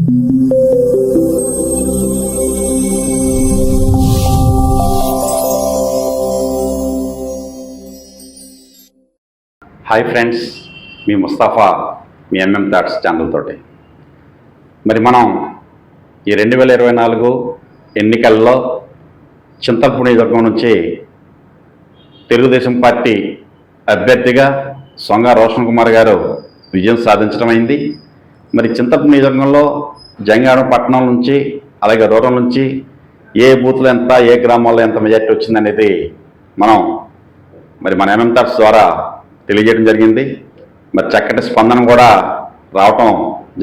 Hi friends, మీ ముస్తాఫా, మీ MM thoughts channel తోటి. మరి మనం ఈ 2024 ఎన్నికల్లో చింతలపూడి నియోజకవర్గం నుంచి తెలుగుదేశం పార్టీ అభ్యర్థిగా సొంగ రోషన్ కుమార్ గారు విజయం సాధించడం అయింది. మరి చింతలపూడి నియోజకవర్గంలో జంగారం పట్టణం నుంచి అలాగే రూరల్ నుంచి ఏ బూత్లో ఎంత, ఏ గ్రామాల్లో ఎంత మెజార్టీ వచ్చిందనేది మన ఎంఎం థాట్స్ ద్వారా తెలియజేయడం జరిగింది. మరి చక్కటి స్పందన కూడా రావటం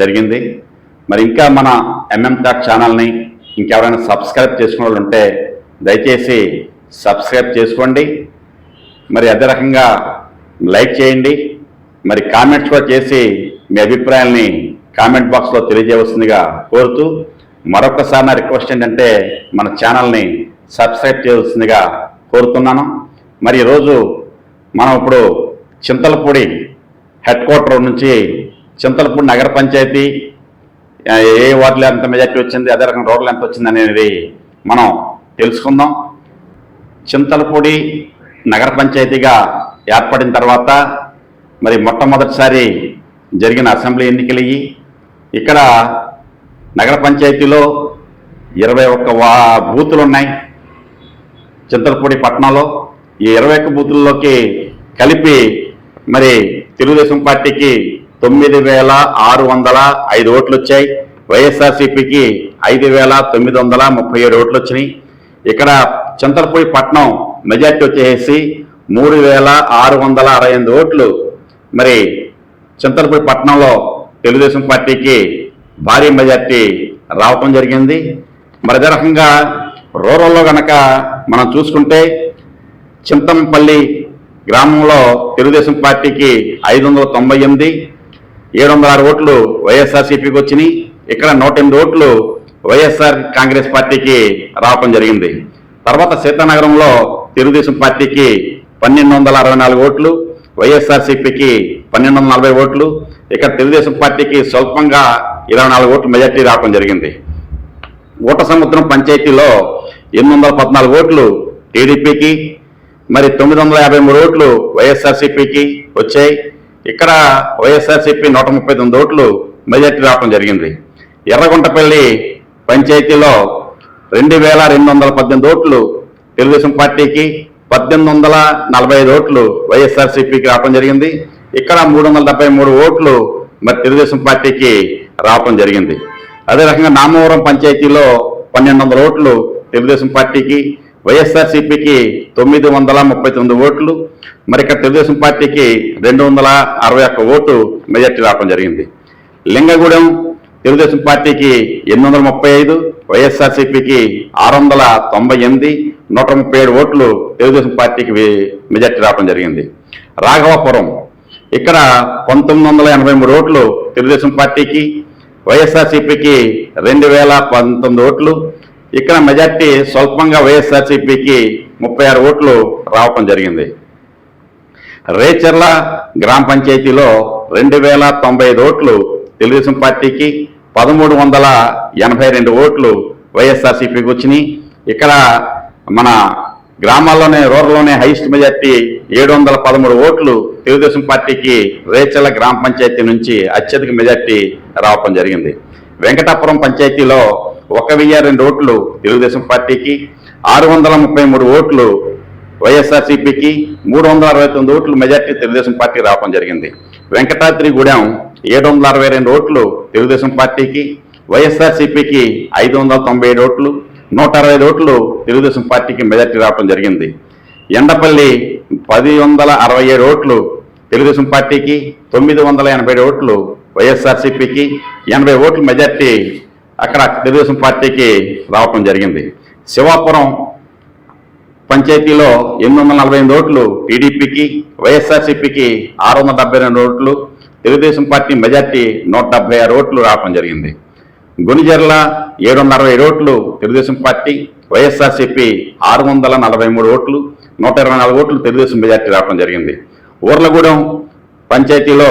జరిగింది. మరి ఇంకా మన ఎంఎం థాట్ ఛానల్ని ఇంకెవరైనా సబ్స్క్రైబ్ చేసుకునే వాళ్ళు ఉంటే దయచేసి సబ్స్క్రైబ్ చేసుకోండి. మరి అదే రకంగా లైక్ చేయండి. మరి కామెంట్స్ కూడా చేసి మీ అభిప్రాయాల్ని కామెంట్ బాక్స్లో తెలియజేయవలసిందిగా కోరుతూ, మరొకసారి నా రిక్వెస్ట్ ఏంటంటే మన ఛానల్ని సబ్స్క్రైబ్ చేయవలసిందిగా కోరుతున్నాను. మరి ఈరోజు మనం ఇప్పుడు చింతలపూడి హెడ్ క్వార్టర్ నుంచి చింతలపూడి నగర పంచాయతీ ఏ వార్డులో ఎంత మెజార్టీ వచ్చింది, అదే రకంగా రోడ్లు ఎంత వచ్చింది అనేది మనం తెలుసుకుందాం. చింతలపూడి నగర పంచాయతీగా ఏర్పడిన తర్వాత మరి మొట్టమొదటిసారి జరిగిన అసెంబ్లీ ఎన్నికలు ఇవి. ఇక్కడ నగర పంచాయతీలో 21 బూతులు ఉన్నాయి. చింతలపూడి పట్టణంలో ఈ 21 బూతుల్లోకి కలిపి మరి తెలుగుదేశం పార్టీకి 9,605 ఓట్లు వచ్చాయి. వైఎస్ఆర్సీపీకి 5,937 ఓట్లు వచ్చినాయి. ఇక్కడ చింతలపూడి పట్టణం మెజార్టీ వచ్చేసి 3,668 ఓట్లు. మరి చింతలపూడి పట్టణంలో తెలుగుదేశం పార్టీకి భారీ మెజార్టీ రావటం జరిగింది. మరి అదే రకంగా రూరల్లో కనుక మనం చూసుకుంటే చింతంపల్లి గ్రామంలో తెలుగుదేశం పార్టీకి 598, 706 ఓట్లు వైఎస్ఆర్సీపీకి వచ్చినాయి. ఇక్కడ 108 ఓట్లు వైఎస్ఆర్ కాంగ్రెస్ పార్టీకి రావటం జరిగింది. తర్వాత సీతానగరంలో తెలుగుదేశం పార్టీకి 1,264 ఓట్లు, వైఎస్ఆర్సీపీకి 1,240 ఓట్లు. ఇక్కడ తెలుగుదేశం పార్టీకి స్వల్పంగా 24 ఓట్లు మెజార్టీ రావటం జరిగింది. ఊటసముద్రం పంచాయతీలో 814 ఓట్లు టీడీపీకి, మరి 953 ఓట్లు వైఎస్ఆర్సీపీకి వచ్చాయి. ఇక్కడ వైఎస్ఆర్సీపీ 139 ఓట్లు మెజార్టీ రావడం జరిగింది. ఎర్రగుంటపల్లి పంచాయతీలో 2,218 ఓట్లు తెలుగుదేశం పార్టీకి, 1,845 ఓట్లు వైఎస్ఆర్సీపీకి రావడం జరిగింది. ఇక్కడ 373 ఓట్లు మరి తెలుగుదేశం పార్టీకి రావడం జరిగింది. అదే రకంగా నామవరం పంచాయతీలో 1,200 ఓట్లు తెలుగుదేశం పార్టీకి, వైఎస్ఆర్సీపీకి 939 ఓట్లు. మరి ఇక్కడ తెలుగుదేశం పార్టీకి 261 ఓటు మెజార్టీ రావడం జరిగింది. లింగగూడెం తెలుగుదేశం పార్టీకి 835, వైఎస్ఆర్సీపీకి 698, 137 ఓట్లు తెలుగుదేశం పార్టీకి మెజార్టీ రావడం జరిగింది. రాఘవాపురం ఇక్కడ 1,983 ఓట్లు తెలుగుదేశం పార్టీకి, వైఎస్ఆర్సీపీకి 2,019 ఓట్లు. ఇక్కడ మెజార్టీ స్వల్పంగా వైఎస్ఆర్సీపీకి 36 ఓట్లు రావటం జరిగింది. రేచర్ల గ్రామ పంచాయతీలో 2,095 ఓట్లు తెలుగుదేశం పార్టీకి, 1,382 ఓట్లు వైఎస్ఆర్సీపీకి వచ్చినాయి. ఇక్కడ మన గ్రామాల్లోనే రూరల్లోనే హైయెస్ట్ మెజార్టీ 713 ఓట్లు తెలుగుదేశం పార్టీకి రేచర్ల గ్రామ పంచాయతీ నుంచి అత్యధిక మెజార్టీ రావటం జరిగింది. వెంకటాపురం పంచాయతీలో 1,002 ఓట్లు తెలుగుదేశం పార్టీకి, 633 ఓట్లు వైఎస్ఆర్సీపీకి, 369 ఓట్లు మెజార్టీ తెలుగుదేశం పార్టీ రావడం జరిగింది. వెంకటాద్రిగూడెం 762 ఓట్లు తెలుగుదేశం పార్టీకి, వైఎస్ఆర్సీపీకి 597 ఓట్లు, 160 ఓట్లు తెలుగుదేశం పార్టీకి మెజార్టీ రావడం జరిగింది. ఎండపల్లి 1,067 ఓట్లు తెలుగుదేశం పార్టీకి, 987 ఓట్లు వైఎస్ఆర్సీపీకి, 80 ఓట్లు మెజార్టీ అక్కడ తెలుగుదేశం పార్టీకి రావటం జరిగింది. శివాపురం పంచాయతీలో 848 ఓట్లు టీడీపీకి, వైఎస్ఆర్సీపీకి 672 ఓట్లు, తెలుగుదేశం పార్టీ మెజార్టీ 176 ఓట్లు రావటం జరిగింది. గునిజర్ల 760 ఓట్లు తెలుగుదేశం పార్టీ, వైఎస్ఆర్సీపీ 643 ఓట్లు, 124 ఓట్లు తెలుగుదేశం మెజార్టీ రావడం జరిగింది. ఊర్లగూడెం పంచాయతీలో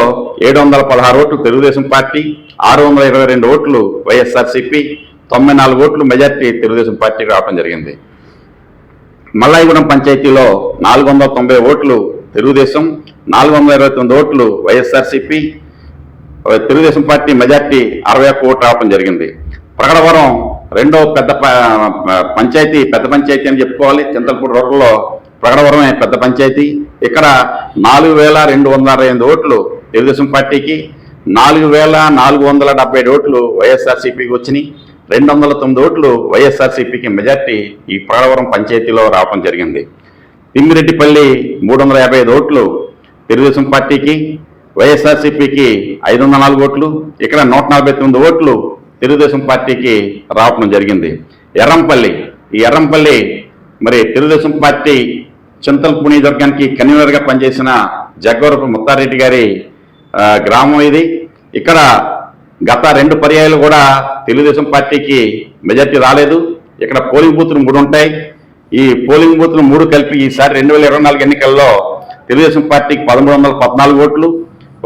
716 ఓట్లు తెలుగుదేశం పార్టీ, 622 ఓట్లు వైఎస్ఆర్సీపీ, 94 ఓట్లు మెజార్టీ తెలుగుదేశం పార్టీకి రావడం జరిగింది. మల్లాయిగూడెం పంచాయతీలో 490 ఓట్లు తెలుగుదేశం, 429 ఓట్లు వైఎస్ఆర్సీపీ, తెలుగుదేశం పార్టీ మెజార్టీ 61 ఓట్లు రావడం జరిగింది. ప్రగడవరం రెండో పెద్ద పంచాయతీ, పెద్ద పంచాయతీ అని చెప్పుకోవాలి. చింతలపూడి రూరల్లో ప్రగడవరమే పెద్ద పంచాయతీ. ఇక్కడ 4268 ఓట్లు తెలుగుదేశం పార్టీకి, 4477 ఓట్లు వైఎస్ఆర్సీపీకి వచ్చినాయి. 209 ఓట్లు వైఎస్ఆర్సీపీకి మెజార్టీ ఈ ప్రగడవరం పంచాయతీలో రావడం జరిగింది. తిమ్మిరెడ్డిపల్లి 355 ఓట్లు తెలుగుదేశం పార్టీకి, వైఎస్ఆర్సీపీకి 504 ఓట్లు, ఇక్కడ 149 ఓట్లు తెలుగుదేశం పార్టీకి రావడం జరిగింది. ఎర్రంపల్లి మరి తెలుగుదేశం పార్టీ చింతలపూడి నియోజకవర్గానికి కన్వీనర్గా పనిచేసిన జగ్గవరపు ముత్తారెడ్డి గారి గ్రామం ఇది. ఇక్కడ గత 2 పర్యాయాలు కూడా తెలుగుదేశం పార్టీకి మెజార్టీ రాలేదు. ఇక్కడ పోలింగ్ బూత్లు 3 ఉంటాయి. ఈ పోలింగ్ బూత్లు 3 కలిపి ఈసారి 2024 ఎన్నికల్లో తెలుగుదేశం పార్టీకి 1314 ఓట్లు,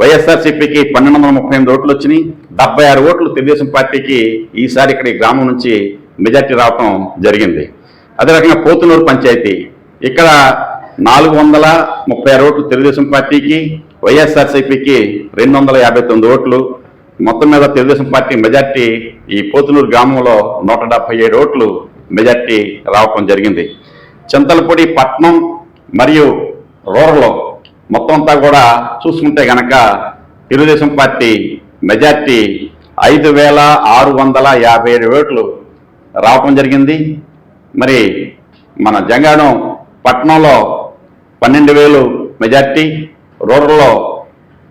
వైఎస్ఆర్సీపీకి 1238 ఓట్లు వచ్చినాయి. 76 ఓట్లు తెలుగుదేశం పార్టీకి ఈసారి ఇక్కడ ఈ గ్రామం నుంచి మెజార్టీ రావటం జరిగింది. అదే రకంగా పోతునూరు పంచాయతీ, ఇక్కడ 436 ఓట్లు తెలుగుదేశం పార్టీకి, వైఎస్ఆర్సీపీకి 259 ఓట్లు. మొత్తం మీద తెలుగుదేశం పార్టీ మెజార్టీ ఈ పోతునూరు గ్రామంలో 177 ఓట్లు మెజార్టీ రావటం జరిగింది. చింతలపూడి పట్నం మరియు రూరల్లో మొత్తం అంతా కూడా చూసుకుంటే గనక తెలుగుదేశం పార్టీ మెజార్టీ 5657 ఓట్లు రావటం జరిగింది. మరి మన జంగాడం పట్టణంలో 12,000 మెజార్టీ, రూరల్లో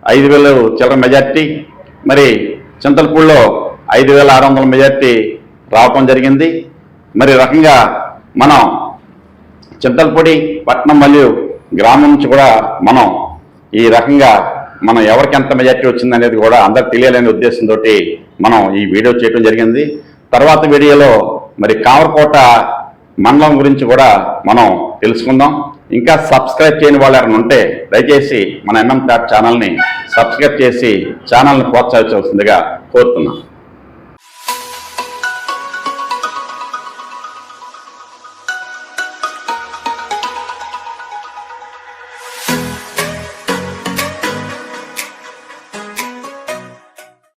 5,000 చిల్లర మెజార్టీ, మరి చింతలపూడిలో 5,600 మెజార్టీ రావటం జరిగింది. మరి రకంగా మనం చింతలపూడి పట్టణం మరియు గ్రామం నుంచి కూడా మనం ఈ రకంగా మనం ఎవరికి ఎంత మెజార్టీ వచ్చిందనేది కూడా అందరికి తెలియాలనే ఉద్దేశంతో మనం ఈ వీడియో చేయడం జరిగింది. తర్వాత వీడియోలో మరి కామరకోట మండలం గురించి కూడా మనం తెలుసుకుందాం. ఇంకా సబ్స్క్రైబ్ చేయని వాళ్ళు ఎవరైనా ఉంటే దయచేసి మన ఎంఎం ఛానల్ని సబ్స్క్రైబ్ చేసి ఛానల్ని ప్రోత్సహించవలసిందిగా కోరుతున్నాం.